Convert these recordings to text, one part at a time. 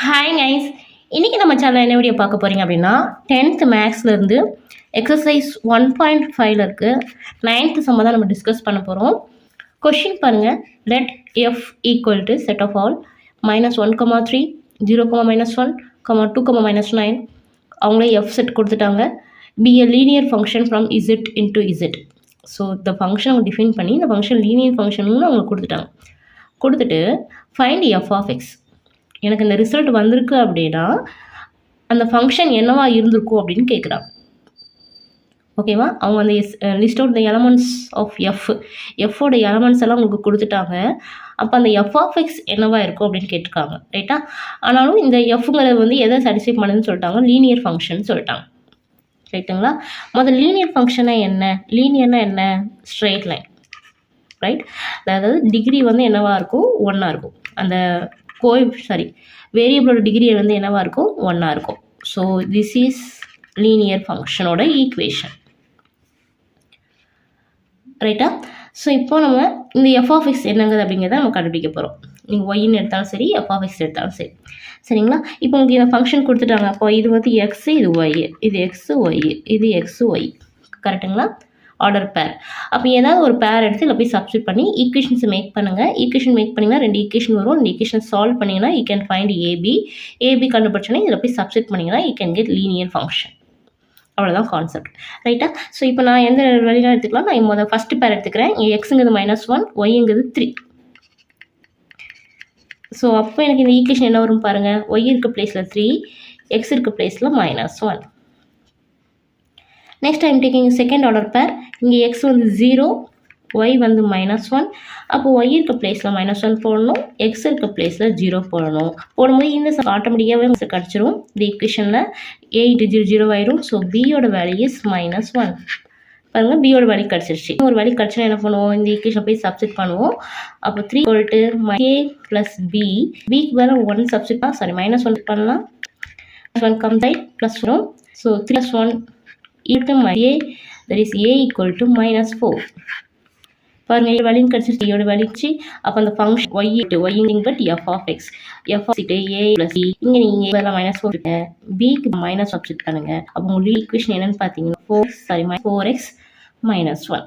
Hi guys, இன்றைக்கி நம்ம channel என்ன வீடியோ பார்க்க போகிறீங்க அப்படின்னா 10th மேக்ஸ்லேருந்து எக்ஸசைஸ் 1.5 இருக்குது 9th சம்ம தான் நம்ம டிஸ்கஸ் பண்ண போகிறோம். கொஷின் பாருங்கள். Let f equal to set of all -1, 3, 0, -1, 2, -9 அவங்களே எஃப் செட் கொடுத்துட்டாங்க. Be a linear function from Z into Z. So இந்த ஃபங்க்ஷன் அவங்க டிஃபைன் பண்ணி இந்த ஃபங்க்ஷன் லீனியர் ஃபங்க்ஷன்னு அவங்களுக்கு கொடுத்துட்டு ஃபைண்ட் எஃப் ஆஃப் எக்ஸ். எனக்கு இந்த ரிசல்ட் வந்திருக்கு அப்படின்னா அந்த ஃபங்க்ஷன் என்னவா இருந்திருக்கும் அப்படின்னு கேட்குறாங்க. ஓகேவா? அவங்க அந்த list out the elements of எஃபோட எலமெண்ட்ஸ் எல்லாம் உங்களுக்கு கொடுத்துட்டாங்க. அப்போ அந்த எஃப் ஆஃப் எக்ஸ் என்னவா இருக்கும் அப்படின்னு கேட்டிருக்காங்க. ரைட்டா? ஆனாலும் இந்த எஃப்ங்கிறது வந்து எதை சாட்டிஸ்ஃபை பண்ணுதுன்னு சொல்லிட்டாங்க, லீனியர் ஃபங்க்ஷன் சொல்லிட்டாங்க. ரைட்டுங்களா? முதல் லீனியர் ஃபங்க்ஷனா என்ன? லீனியர்னா என்ன? Straight line. ரைட்? அதாவது டிகிரி வந்து என்னவா இருக்கும்? 1 இருக்கும். அந்த வேரியபிளோட டிகிரி வந்து என்னவா இருக்கும்? 1 இருக்கும். ஸோ திஸ் இஸ் லீனியர் ஃபங்க்ஷனோட ஈக்குவேஷன். ரைட்டா? ஸோ இப்போ நம்ம இந்த எஃப் ஆஃப் எக்ஸ் என்னங்கிறது அப்படிங்கிறத நம்ம கண்டுபிடிக்க போகிறோம். நீங்கள் ஒய்ன்னு எடுத்தாலும் சரி, எஃப் ஆஃப் எக்ஸ் எடுத்தாலும் சரி. சரிங்களா? இப்போ உங்களுக்கு இந்த ஃபங்க்ஷன் கொடுத்துட்டாங்க. அப்போ இது வந்து எக்ஸு, இது ஒய், இது எக்ஸு ஒய், இது எக்ஸு ஒய். கரெக்டுங்களா? ஆர்டர் பேர். அப்போ ஏதாவது ஒரு பேர் எடுத்து இதில் போய் சப்ஸ்டியூட் பண்ணி ஈக்குவேஷன்ஸை மேக் பண்ணுங்கள். ஈக்குவேஷன் மேக் பண்ணிங்கன்னா 2 ஈக்குவேஷன் வரும். 2 ஈக்குவேஷன் சால்வ் பண்ணிங்கன்னா யூ கேன் ஃபைண்ட் ஏபி கண்டுபிடிச்சோன்னா இதில் போய் சப்ஸ்டியூட் பண்ணிங்கன்னா you can get linear function. அவ்வளோதான் கான்செப்ட். ரைட்டா? ஸோ இப்போ நான் எந்த வழியாக எடுத்துக்கலாம்? நான் முதல் ஃபஸ்ட்டு பேர் எடுத்துக்கிறேன். இங்கே எக்ஸுங்கிறது -1, ஒய்ங்கிறது 3. ஸோ அப்போ எனக்கு இந்த ஈக்குவேஷன் என்ன வரும் பாருங்கள். ஒய் இருக்க பிளேஸில் 3, எக்ஸ் இருக்க பிளேஸில் -1. Next I'm taking second order பேர். இங்கே எக்ஸ் வந்து 0, ஒய் வந்து -1. அப்போ ஒய் இருக்க பிளேஸில் -1 போடணும், எக்ஸ் இருக்க பிளேஸில் 0 போடணும். போடும்போது இந்த ஆட்டோமேட்டிக்காகவே உங்களுக்கு கிடச்சிரும். இந்த ஈக்குவேஷனில் 8 0 ஆயிரும். ஸோ பியோட வேல்யூ இஸ் -1. பாருங்கள், பியோட வேல்யூ கிடச்சிருச்சு. ஒரு வேல்யூ கிடச்சினா என்ன பண்ணுவோம்? இந்த ஈக்குவேஷன் போய் சப்ஸ்டிட் பண்ணுவோம். அப்போ 3 = a + b. பிக்கு வேறு 1 சப்ஸ்டிட் -1 பண்ணலாம். -1 comes out +1 வரும். So 3 + 1 a, that is a equal to -4. பாருங்கள், வேல்யூ கிடச்சிருச்சு, ஏயோட வேல்யூச்சு. அப்போ அந்த function y but f of x, f of a + b. இங்கே நீங்கள் இதெல்லாம் -4 இருக்கு, பிக்கு மைனஸ் சப்ஸ்டிட் பண்ணுங்க. அப்போ உங்களுக்கு ஈக்குவேஷன் என்னன்னு பார்த்தீங்கன்னா 4x -1.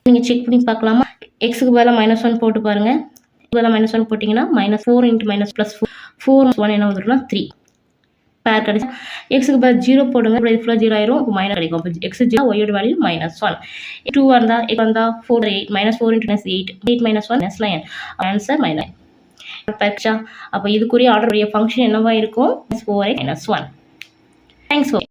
நீங்கள் செக் பண்ணி பார்க்கலாமா? எக்ஸுக்கு பதிலாக -1 போட்டு பாருங்கள். பதிலாக -1 போட்டிங்கன்னா -4 × +4 என்ன வந்துருக்குன்னா 3 பேர் கிடைக்கும். எக்ஸுக்கு பதில் 0 போடுங்க. இது ஃபுல்லாக 0 ஆயிரும். அப்போ மைனஸ் கிடைக்கும். அப்போ எக்ஸ் 0, ஒய்யோட வேல்யூ -1. 2 வந்தால் 8 வந்தால் 4 8 -4 × -8 8 -1 -9. ஆன்சர் -9. அப்போ இதுக்குரிய ஆர்டருடைய ஃபங்க்ஷன் என்னவா இருக்கும்? 4x -1. Thanks for